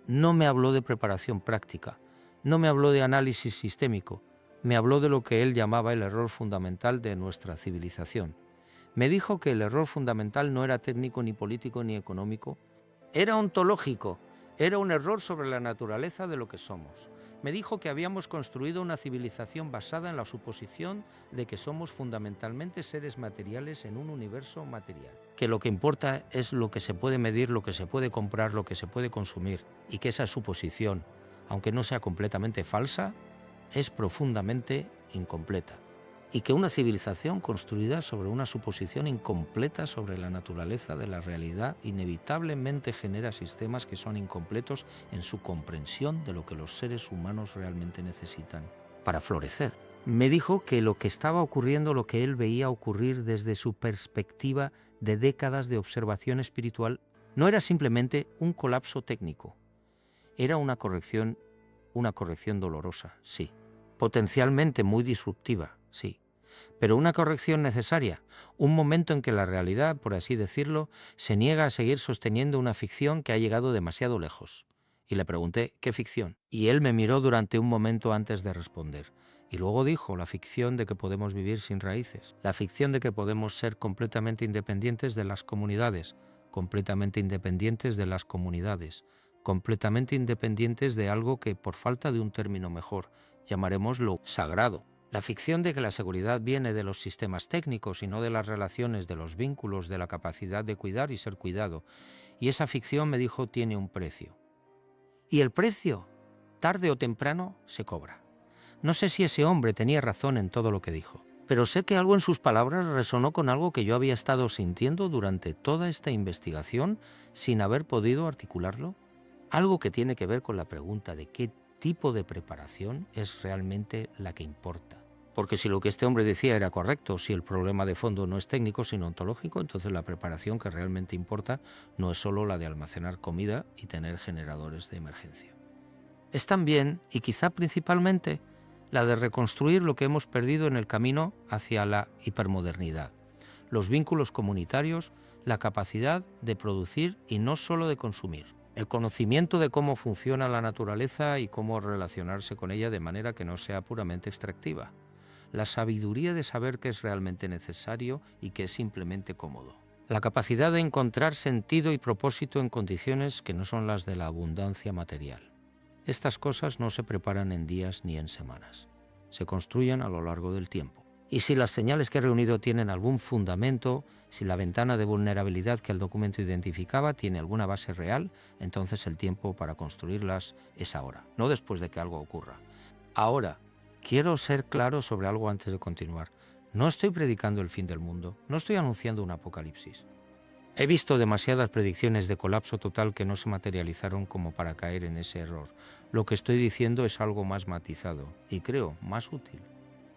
No me habló de preparación práctica, no me habló de análisis sistémico, me habló de lo que él llamaba el error fundamental de nuestra civilización. Me dijo que el error fundamental no era técnico, ni político, ni económico, era ontológico, era un error sobre la naturaleza de lo que somos. Me dijo que habíamos construido una civilización basada en la suposición de que somos fundamentalmente seres materiales en un universo material. Que lo que importa es lo que se puede medir, lo que se puede comprar, lo que se puede consumir, y que esa suposición, aunque no sea completamente falsa, es profundamente incompleta. Y que una civilización construida sobre una suposición incompleta sobre la naturaleza de la realidad inevitablemente genera sistemas que son incompletos en su comprensión de lo que los seres humanos realmente necesitan para florecer. Me dijo que lo que estaba ocurriendo, lo que él veía ocurrir desde su perspectiva de décadas de observación espiritual, no era simplemente un colapso técnico, era una corrección dolorosa, sí, potencialmente muy disruptiva, sí, pero una corrección necesaria, un momento en que la realidad, por así decirlo, se niega a seguir sosteniendo una ficción que ha llegado demasiado lejos. Y le pregunté, ¿qué ficción? Y él me miró durante un momento antes de responder. Y luego dijo, la ficción de que podemos vivir sin raíces, la ficción de que podemos ser completamente independientes de las comunidades, completamente independientes de las comunidades, completamente independientes de algo que, por falta de un término mejor, llamaremos lo sagrado. La ficción de que la seguridad viene de los sistemas técnicos y no de las relaciones, de los vínculos, de la capacidad de cuidar y ser cuidado. Y esa ficción, me dijo, tiene un precio. Y el precio, tarde o temprano, se cobra. No sé si ese hombre tenía razón en todo lo que dijo, pero sé que algo en sus palabras resonó con algo que yo había estado sintiendo durante toda esta investigación sin haber podido articularlo. Algo que tiene que ver con la pregunta de qué tipo de preparación es realmente la que importa. Porque si lo que este hombre decía era correcto, si el problema de fondo no es técnico sino ontológico, entonces la preparación que realmente importa no es solo la de almacenar comida y tener generadores de emergencia. Es también, y quizá principalmente, la de reconstruir lo que hemos perdido en el camino hacia la hipermodernidad. Los vínculos comunitarios, la capacidad de producir y no solo de consumir. El conocimiento de cómo funciona la naturaleza y cómo relacionarse con ella de manera que no sea puramente extractiva. La sabiduría de saber qué es realmente necesario y qué es simplemente cómodo. La capacidad de encontrar sentido y propósito en condiciones que no son las de la abundancia material. Estas cosas no se preparan en días ni en semanas. Se construyen a lo largo del tiempo. Y si las señales que he reunido tienen algún fundamento, si la ventana de vulnerabilidad que el documento identificaba tiene alguna base real, entonces el tiempo para construirlas es ahora, no después de que algo ocurra. Ahora, quiero ser claro sobre algo antes de continuar. No estoy predicando el fin del mundo, no estoy anunciando un apocalipsis. He visto demasiadas predicciones de colapso total que no se materializaron como para caer en ese error. Lo que estoy diciendo es algo más matizado y creo más útil.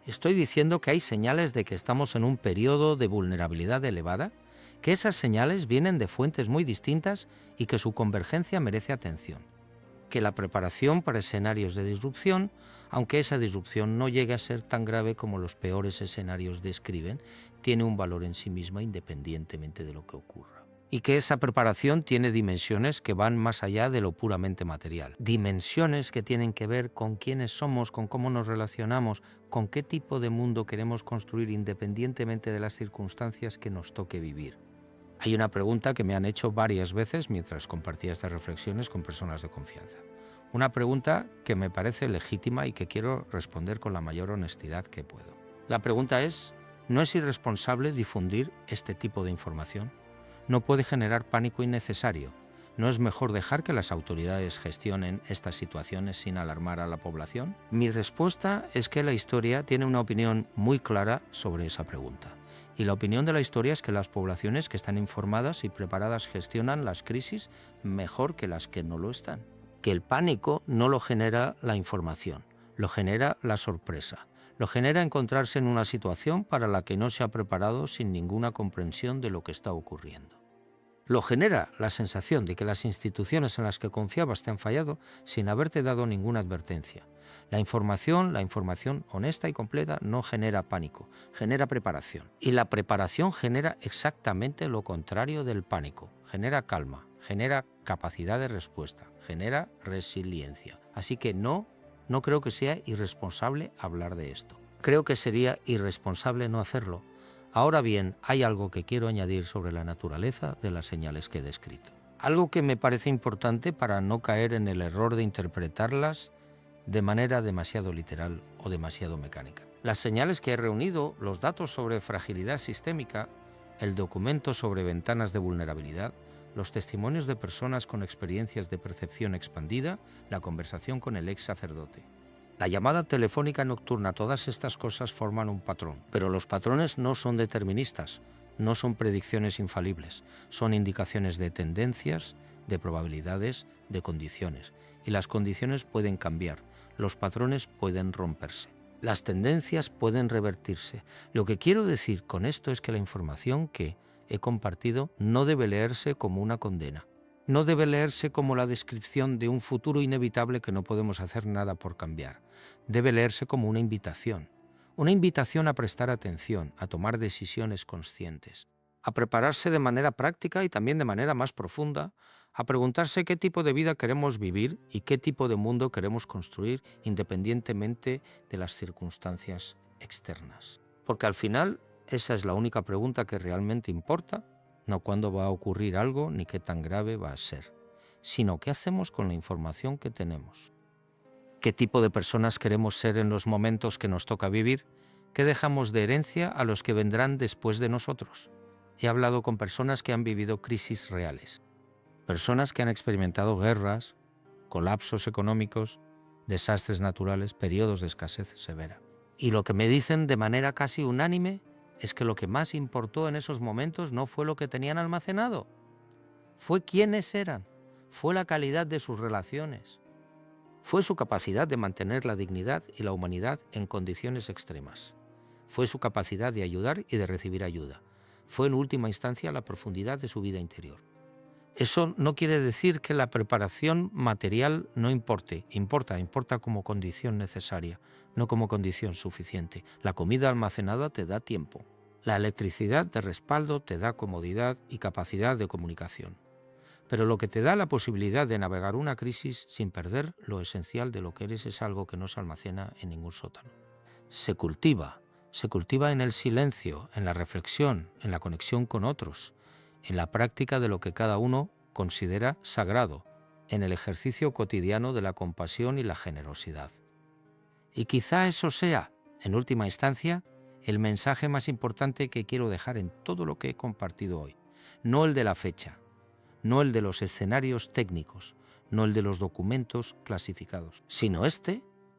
Estoy diciendo que hay señales de que estamos en un periodo de vulnerabilidad elevada, que esas señales vienen de fuentes muy distintas y que su convergencia merece atención. Que la preparación para escenarios de disrupción, aunque esa disrupción no llegue a ser tan grave como los peores escenarios describen, tiene un valor en sí misma independientemente de lo que ocurra. Y que esa preparación tiene dimensiones que van más allá de lo puramente material. Dimensiones que tienen que ver con quiénes somos, con cómo nos relacionamos, con qué tipo de mundo queremos construir independientemente de las circunstancias que nos toque vivir. Hay una pregunta que me han hecho varias veces mientras compartía estas reflexiones con personas de confianza. Una pregunta que me parece legítima y que quiero responder con la mayor honestidad que puedo. La pregunta es, ¿no es irresponsable difundir este tipo de información? ¿No puede generar pánico innecesario? ¿No es mejor dejar que las autoridades gestionen estas situaciones sin alarmar a la población? Mi respuesta es que la historia tiene una opinión muy clara sobre esa pregunta. Y la opinión de la historia es que las poblaciones que están informadas y preparadas gestionan las crisis mejor que las que no lo están. Que el pánico no lo genera la información, lo genera la sorpresa. Lo genera encontrarse en una situación para la que no se ha preparado sin ninguna comprensión de lo que está ocurriendo. Lo genera la sensación de que las instituciones en las que confiabas te han fallado sin haberte dado ninguna advertencia. La información honesta y completa no genera pánico, genera preparación. Y la preparación genera exactamente lo contrario del pánico. Genera calma, genera capacidad de respuesta, genera resiliencia. Así que no creo que sea irresponsable hablar de esto. Creo que sería irresponsable no hacerlo. Ahora bien, hay algo que quiero añadir sobre la naturaleza de las señales que he descrito. Algo que me parece importante para no caer en el error de interpretarlas de manera demasiado literal o demasiado mecánica. Las señales que he reunido, los datos sobre fragilidad sistémica, el documento sobre ventanas de vulnerabilidad, los testimonios de personas con experiencias de percepción expandida, la conversación con el ex sacerdote. La llamada telefónica nocturna, todas estas cosas forman un patrón, pero los patrones no son deterministas, no son predicciones infalibles, son indicaciones de tendencias, de probabilidades, de condiciones. Y las condiciones pueden cambiar, los patrones pueden romperse, las tendencias pueden revertirse. Lo que quiero decir con esto es que la información que he compartido no debe leerse como una condena. No debe leerse como la descripción de un futuro inevitable que no podemos hacer nada por cambiar. Debe leerse como una invitación a prestar atención, a tomar decisiones conscientes, a prepararse de manera práctica y también de manera más profunda, a preguntarse qué tipo de vida queremos vivir y qué tipo de mundo queremos construir independientemente de las circunstancias externas. Porque al final esa es la única pregunta que realmente importa. No cuándo va a ocurrir algo ni qué tan grave va a ser, sino qué hacemos con la información que tenemos. ¿Qué tipo de personas queremos ser en los momentos que nos toca vivir? ¿Qué dejamos de herencia a los que vendrán después de nosotros? He hablado con personas que han vivido crisis reales, personas que han experimentado guerras, colapsos económicos, desastres naturales, periodos de escasez severa. Y lo que me dicen de manera casi unánime es que lo que más importó en esos momentos no fue lo que tenían almacenado, fue quiénes eran, fue la calidad de sus relaciones, fue su capacidad de mantener la dignidad y la humanidad en condiciones extremas, fue su capacidad de ayudar y de recibir ayuda, fue en última instancia la profundidad de su vida interior. Eso no quiere decir que la preparación material no importe, importa como condición necesaria, no como condición suficiente. La comida almacenada te da tiempo. La electricidad de respaldo te da comodidad y capacidad de comunicación. Pero lo que te da la posibilidad de navegar una crisis sin perder lo esencial de lo que eres es algo que no se almacena en ningún sótano. Se cultiva en el silencio, en la reflexión, en la conexión con otros, en la práctica de lo que cada uno considera sagrado, en el ejercicio cotidiano de la compasión y la generosidad. Y quizá eso sea, en última instancia, el mensaje más importante que quiero dejar en todo lo que he compartido hoy. No el de la fecha, no el de los escenarios técnicos, no el de los documentos clasificados, sino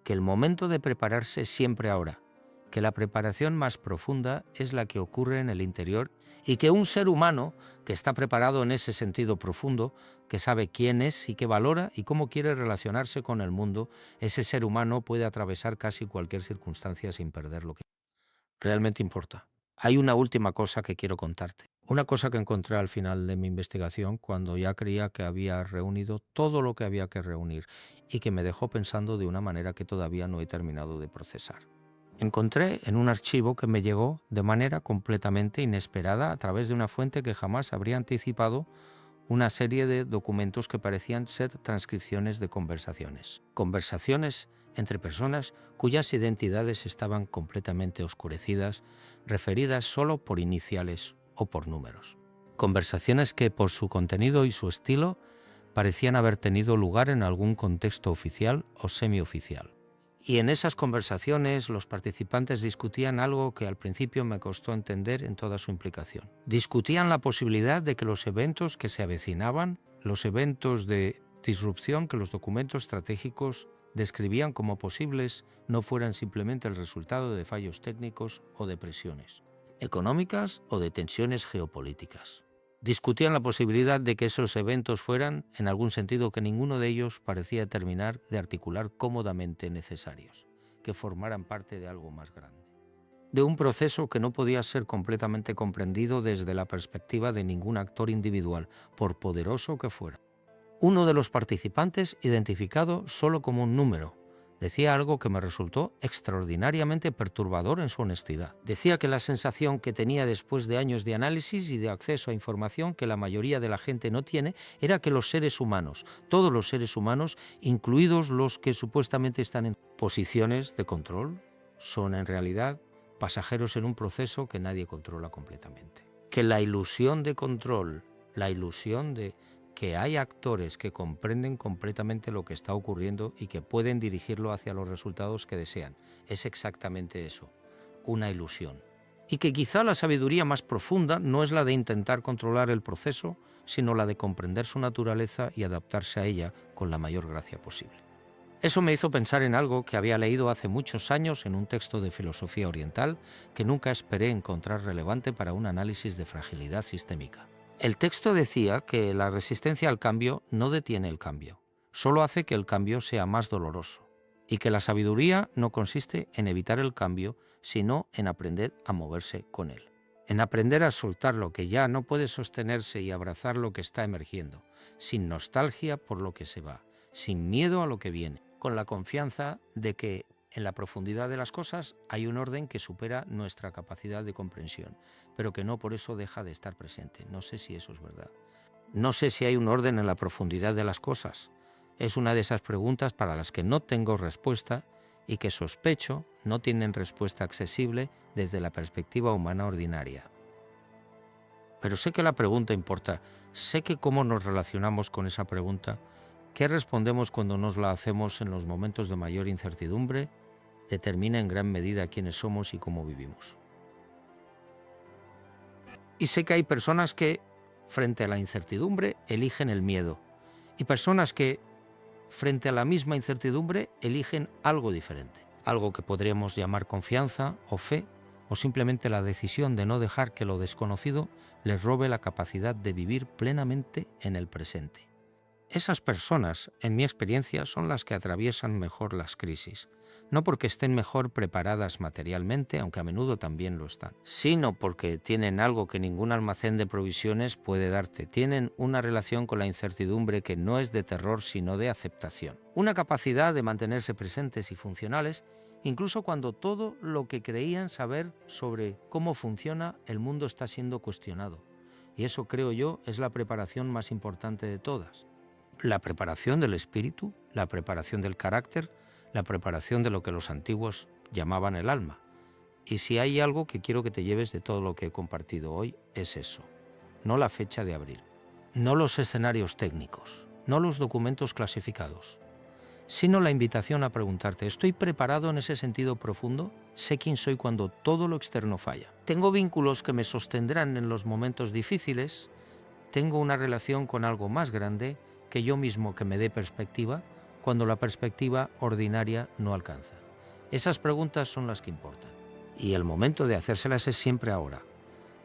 que el momento de prepararse es siempre ahora, que la preparación más profunda es la que ocurre en el interior y que un ser humano que está preparado en ese sentido profundo, que sabe quién es y qué valora y cómo quiere relacionarse con el mundo, ese ser humano puede atravesar casi cualquier circunstancia sin perder lo que realmente importa. Hay una última cosa que quiero contarte. Una cosa que encontré al final de mi investigación cuando ya creía que había reunido todo lo que había que reunir y que me dejó pensando de una manera que todavía no he terminado de procesar. Encontré en un archivo que me llegó de manera completamente inesperada a través de una fuente que jamás habría anticipado una serie de documentos que parecían ser transcripciones de conversaciones. Conversaciones entre personas cuyas identidades estaban completamente oscurecidas, referidas solo por iniciales o por números. Conversaciones que, por su contenido y su estilo, parecían haber tenido lugar en algún contexto oficial o semioficial. Y en esas conversaciones los participantes discutían algo que al principio me costó entender en toda su implicación. Discutían la posibilidad de que los eventos que se avecinaban, los eventos de disrupción que los documentos estratégicos describían como posibles, no fueran simplemente el resultado de fallos técnicos o de presiones económicas o de tensiones geopolíticas. Discutían la posibilidad de que esos eventos fueran, en algún sentido que ninguno de ellos parecía terminar de articular cómodamente, necesarios, que formaran parte de algo más grande, de un proceso que no podía ser completamente comprendido desde la perspectiva de ningún actor individual, por poderoso que fuera. Uno de los participantes, identificado solo como un número, decía algo que me resultó extraordinariamente perturbador en su honestidad. Decía que la sensación que tenía después de años de análisis y de acceso a información que la mayoría de la gente no tiene era que los seres humanos, todos los seres humanos, incluidos los que supuestamente están en posiciones de control, son en realidad pasajeros en un proceso que nadie controla completamente. Que la ilusión de control, la ilusión de que hay actores que comprenden completamente lo que está ocurriendo y que pueden dirigirlo hacia los resultados que desean. Es exactamente eso, una ilusión. Y que quizá la sabiduría más profunda no es la de intentar controlar el proceso, sino la de comprender su naturaleza y adaptarse a ella con la mayor gracia posible. Eso me hizo pensar en algo que había leído hace muchos años en un texto de filosofía oriental que nunca esperé encontrar relevante para un análisis de fragilidad sistémica. El texto decía que la resistencia al cambio no detiene el cambio, solo hace que el cambio sea más doloroso, y que la sabiduría no consiste en evitar el cambio, sino en aprender a moverse con él, en aprender a soltar lo que ya no puede sostenerse y abrazar lo que está emergiendo, sin nostalgia por lo que se va, sin miedo a lo que viene, con la confianza de que en la profundidad de las cosas hay un orden que supera nuestra capacidad de comprensión, pero que no por eso deja de estar presente. No sé si eso es verdad. No sé si hay un orden en la profundidad de las cosas. Es una de esas preguntas para las que no tengo respuesta y que sospecho no tienen respuesta accesible desde la perspectiva humana ordinaria. Pero sé que la pregunta importa. Sé que cómo nos relacionamos con esa pregunta, qué respondemos cuando nos la hacemos en los momentos de mayor incertidumbre, determina en gran medida quiénes somos y cómo vivimos. Y sé que hay personas que, frente a la incertidumbre, eligen el miedo. Y personas que, frente a la misma incertidumbre, eligen algo diferente. Algo que podríamos llamar confianza o fe, o simplemente la decisión de no dejar que lo desconocido les robe la capacidad de vivir plenamente en el presente. Esas personas, en mi experiencia, son las que atraviesan mejor las crisis, no porque estén mejor preparadas materialmente, aunque a menudo también lo están, sino porque tienen algo que ningún almacén de provisiones puede darte. Tienen una relación con la incertidumbre que no es de terror, sino de aceptación. Una capacidad de mantenerse presentes y funcionales, incluso cuando todo lo que creían saber sobre cómo funciona el mundo está siendo cuestionado. Y eso, creo yo, es la preparación más importante de todas. La preparación del espíritu, la preparación del carácter, la preparación de lo que los antiguos llamaban el alma. Y si hay algo que quiero que te lleves de todo lo que he compartido hoy, es eso. No la fecha de abril, no los escenarios técnicos, no los documentos clasificados, sino la invitación a preguntarte, ¿estoy preparado en ese sentido profundo? ¿Sé quién soy cuando todo lo externo falla? ¿Tengo vínculos que me sostendrán en los momentos difíciles? ¿Tengo una relación con algo más grande que yo mismo que me dé perspectiva cuando la perspectiva ordinaria no alcanza? Esas preguntas son las que importan. Y el momento de hacérselas es siempre ahora,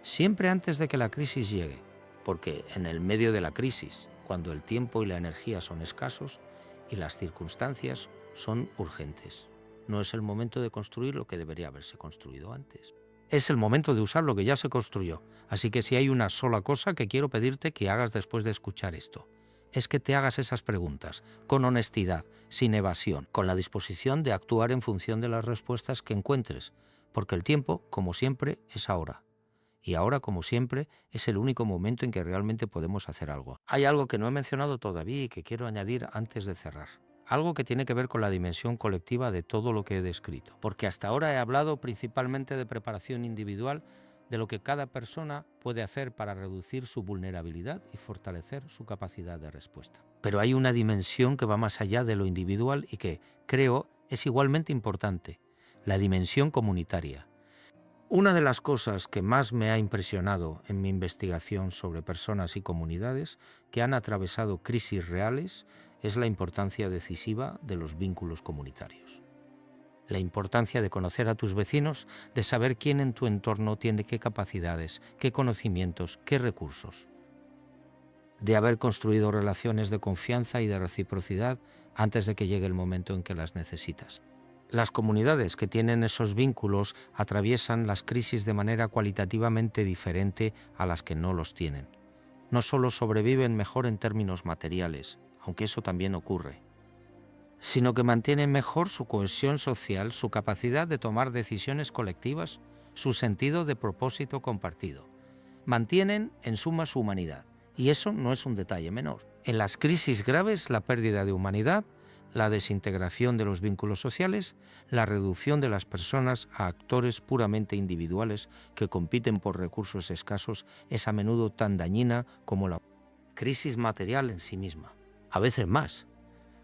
siempre antes de que la crisis llegue, porque en el medio de la crisis, cuando el tiempo y la energía son escasos y las circunstancias son urgentes, no es el momento de construir lo que debería haberse construido antes. Es el momento de usar lo que ya se construyó. Así que si hay una sola cosa que quiero pedirte que hagas después de escuchar esto, es que te hagas esas preguntas, con honestidad, sin evasión, con la disposición de actuar en función de las respuestas que encuentres, porque el tiempo, como siempre, es ahora. Y ahora, como siempre, es el único momento en que realmente podemos hacer algo. Hay algo que no he mencionado todavía y que quiero añadir antes de cerrar. Algo que tiene que ver con la dimensión colectiva de todo lo que he descrito. Porque hasta ahora he hablado principalmente de preparación individual, de lo que cada persona puede hacer para reducir su vulnerabilidad y fortalecer su capacidad de respuesta. Pero hay una dimensión que va más allá de lo individual y que, creo, es igualmente importante: la dimensión comunitaria. Una de las cosas que más me ha impresionado en mi investigación sobre personas y comunidades que han atravesado crisis reales es la importancia decisiva de los vínculos comunitarios. La importancia de conocer a tus vecinos, de saber quién en tu entorno tiene qué capacidades, qué conocimientos, qué recursos. De haber construido relaciones de confianza y de reciprocidad antes de que llegue el momento en que las necesitas. Las comunidades que tienen esos vínculos atraviesan las crisis de manera cualitativamente diferente a las que no los tienen. No solo sobreviven mejor en términos materiales, aunque eso también ocurre, sino que mantienen mejor su cohesión social, su capacidad de tomar decisiones colectivas, su sentido de propósito compartido. Mantienen, en suma, su humanidad. Y eso no es un detalle menor. En las crisis graves, la pérdida de humanidad, la desintegración de los vínculos sociales, la reducción de las personas a actores puramente individuales que compiten por recursos escasos es a menudo tan dañina como la crisis material en sí misma, a veces más.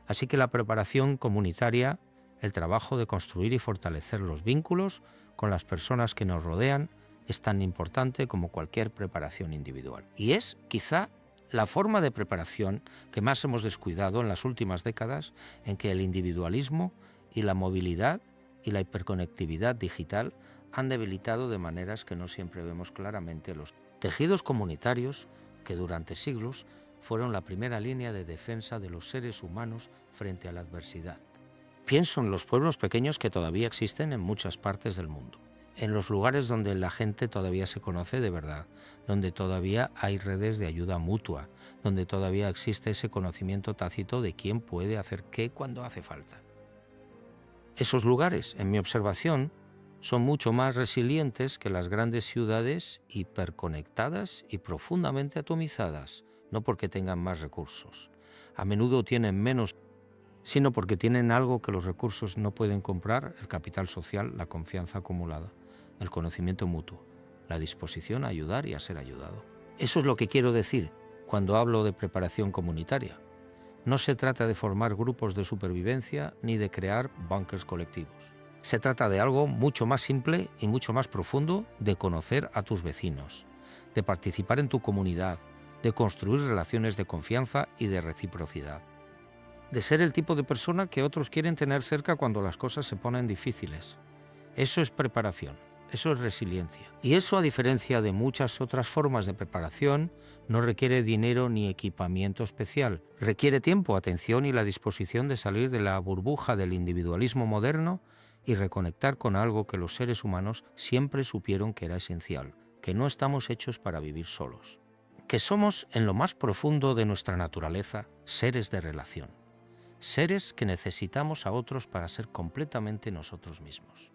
Así que la preparación comunitaria, el trabajo de construir y fortalecer los vínculos con las personas que nos rodean, es tan importante como cualquier preparación individual. Y es, quizá, la forma de preparación que más hemos descuidado en las últimas décadas, en que el individualismo y la movilidad y la hiperconectividad digital han debilitado de maneras que no siempre vemos claramente los tejidos comunitarios que durante siglos fueron la primera línea de defensa de los seres humanos frente a la adversidad. Pienso en los pueblos pequeños que todavía existen en muchas partes del mundo, en los lugares donde la gente todavía se conoce de verdad, donde todavía hay redes de ayuda mutua, donde todavía existe ese conocimiento tácito de quién puede hacer qué cuando hace falta. Esos lugares, en mi observación, son mucho más resilientes que las grandes ciudades hiperconectadas y profundamente atomizadas, no porque tengan más recursos. A menudo tienen menos, sino porque tienen algo que los recursos no pueden comprar: el capital social, la confianza acumulada, el conocimiento mutuo, la disposición a ayudar y a ser ayudado. Eso es lo que quiero decir cuando hablo de preparación comunitaria. No se trata de formar grupos de supervivencia ni de crear búnkers colectivos. Se trata de algo mucho más simple y mucho más profundo: de conocer a tus vecinos, de participar en tu comunidad, de construir relaciones de confianza y de reciprocidad, de ser el tipo de persona que otros quieren tener cerca cuando las cosas se ponen difíciles. Eso es preparación, eso es resiliencia. Y eso, a diferencia de muchas otras formas de preparación, no requiere dinero ni equipamiento especial. Requiere tiempo, atención y la disposición de salir de la burbuja del individualismo moderno y reconectar con algo que los seres humanos siempre supieron que era esencial: que no estamos hechos para vivir solos, que somos, en lo más profundo de nuestra naturaleza, seres de relación, seres que necesitamos a otros para ser completamente nosotros mismos.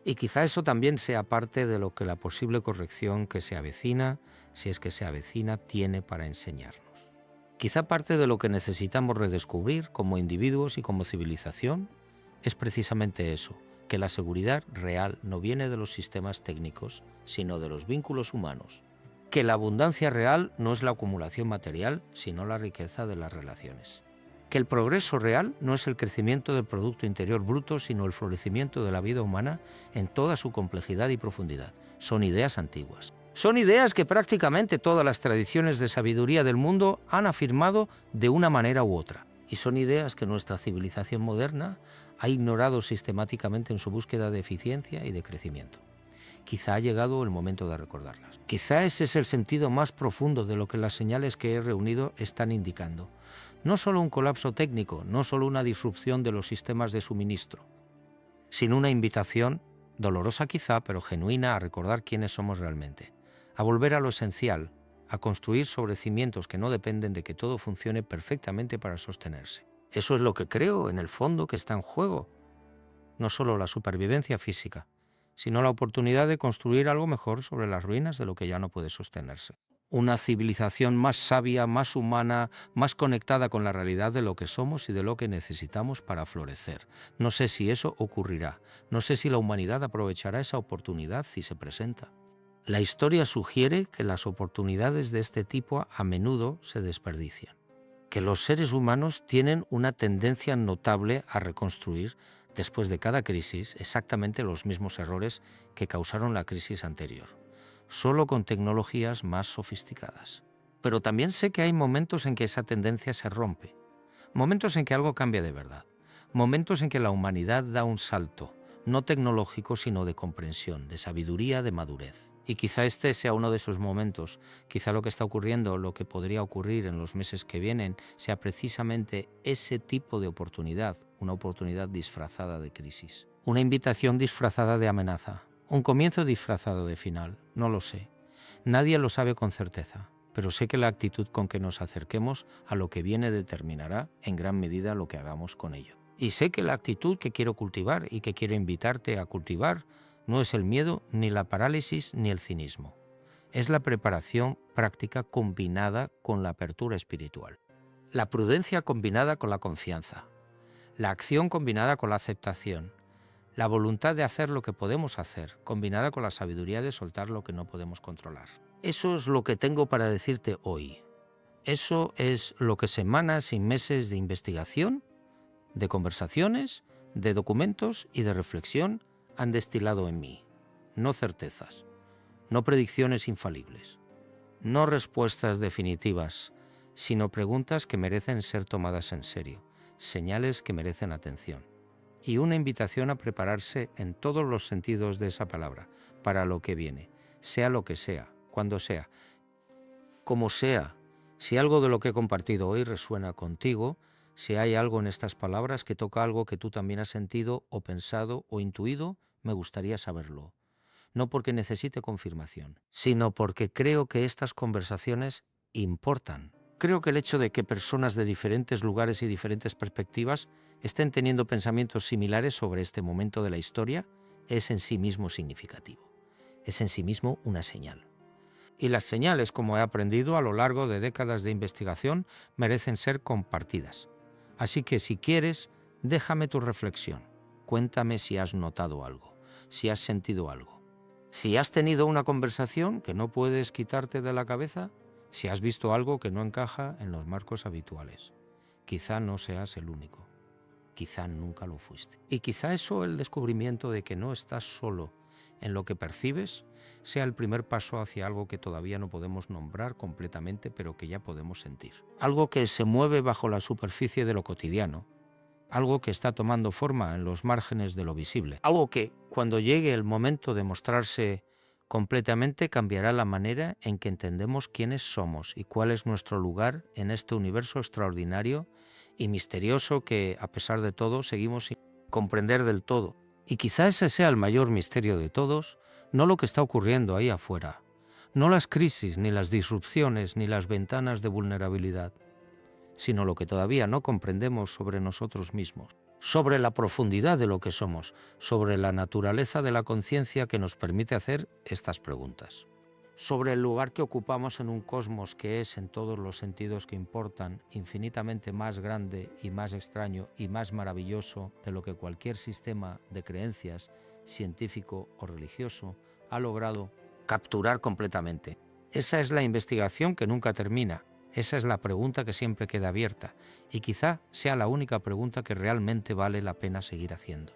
Y quizá eso también sea parte de lo que la posible corrección que se avecina, si es que se avecina, tiene para enseñarnos. Quizá parte de lo que necesitamos redescubrir como individuos y como civilización es precisamente eso: que la seguridad real no viene de los sistemas técnicos, sino de los vínculos humanos. Que la abundancia real no es la acumulación material, sino la riqueza de las relaciones. Que el progreso real no es el crecimiento del Producto Interior Bruto, sino el florecimiento de la vida humana en toda su complejidad y profundidad. Son ideas antiguas. Son ideas que prácticamente todas las tradiciones de sabiduría del mundo han afirmado de una manera u otra. Y son ideas que nuestra civilización moderna ha ignorado sistemáticamente en su búsqueda de eficiencia y de crecimiento. Quizá ha llegado el momento de recordarlas. Quizá ese es el sentido más profundo de lo que las señales que he reunido están indicando. No solo un colapso técnico, no solo una disrupción de los sistemas de suministro, sino una invitación, dolorosa quizá, pero genuina, a recordar quiénes somos realmente, a volver a lo esencial, a construir sobre cimientos que no dependen de que todo funcione perfectamente para sostenerse. Eso es lo que creo, en el fondo, que está en juego. No solo la supervivencia física, sino la oportunidad de construir algo mejor sobre las ruinas de lo que ya no puede sostenerse. Una civilización más sabia, más humana, más conectada con la realidad de lo que somos y de lo que necesitamos para florecer. No sé si eso ocurrirá. No sé si la humanidad aprovechará esa oportunidad si se presenta. La historia sugiere que las oportunidades de este tipo a menudo se desperdician, que los seres humanos tienen una tendencia notable a reconstruir después de cada crisis exactamente los mismos errores que causaron la crisis anterior, solo con tecnologías más sofisticadas. Pero también sé que hay momentos en que esa tendencia se rompe, momentos en que algo cambia de verdad, momentos en que la humanidad da un salto, no tecnológico sino de comprensión, de sabiduría, de madurez. Y quizá este sea uno de esos momentos, quizá lo que está ocurriendo, lo que podría ocurrir en los meses que vienen, sea precisamente ese tipo de oportunidad, una oportunidad disfrazada de crisis. Una invitación disfrazada de amenaza, un comienzo disfrazado de final, no lo sé. Nadie lo sabe con certeza, pero sé que la actitud con que nos acerquemos a lo que viene determinará en gran medida lo que hagamos con ello. Y sé que la actitud que quiero cultivar y que quiero invitarte a cultivar no es el miedo, ni la parálisis, ni el cinismo. Es la preparación práctica combinada con la apertura espiritual. La prudencia combinada con la confianza. La acción combinada con la aceptación. La voluntad de hacer lo que podemos hacer, combinada con la sabiduría de soltar lo que no podemos controlar. Eso es lo que tengo para decirte hoy. Eso es lo que semanas y meses de investigación, de conversaciones, de documentos y de reflexión han destilado en mí. No certezas, no predicciones infalibles, no respuestas definitivas, sino preguntas que merecen ser tomadas en serio, señales que merecen atención. Y una invitación a prepararse en todos los sentidos de esa palabra, para lo que viene, sea lo que sea, cuando sea, como sea. Si algo de lo que he compartido hoy resuena contigo, si hay algo en estas palabras que toca algo que tú también has sentido o pensado o intuido, me gustaría saberlo. No porque necesite confirmación, sino porque creo que estas conversaciones importan. Creo que el hecho de que personas de diferentes lugares y diferentes perspectivas estén teniendo pensamientos similares sobre este momento de la historia es en sí mismo significativo. Es en sí mismo una señal. Y las señales, como he aprendido a lo largo de décadas de investigación, merecen ser compartidas. Así que si quieres, déjame tu reflexión. Cuéntame si has notado algo, si has sentido algo. Si has tenido una conversación que no puedes quitarte de la cabeza, si has visto algo que no encaja en los marcos habituales. Quizá no seas el único. Quizá nunca lo fuiste. Y quizá eso, el descubrimiento de que no estás solo en lo que percibes, sea el primer paso hacia algo que todavía no podemos nombrar completamente, pero que ya podemos sentir. Algo que se mueve bajo la superficie de lo cotidiano. Algo que está tomando forma en los márgenes de lo visible. Algo que, cuando llegue el momento de mostrarse completamente, cambiará la manera en que entendemos quiénes somos y cuál es nuestro lugar en este universo extraordinario y misterioso que, a pesar de todo, seguimos sin comprender del todo. Y quizá ese sea el mayor misterio de todos, no lo que está ocurriendo ahí afuera, no las crisis, ni las disrupciones, ni las ventanas de vulnerabilidad, sino lo que todavía no comprendemos sobre nosotros mismos, sobre la profundidad de lo que somos, sobre la naturaleza de la conciencia que nos permite hacer estas preguntas, sobre el lugar que ocupamos en un cosmos que es, en todos los sentidos que importan, infinitamente más grande y más extraño y más maravilloso de lo que cualquier sistema de creencias, científico o religioso, ha logrado capturar completamente. Esa es la investigación que nunca termina. Esa es la pregunta que siempre queda abierta y quizá sea la única pregunta que realmente vale la pena seguir haciendo.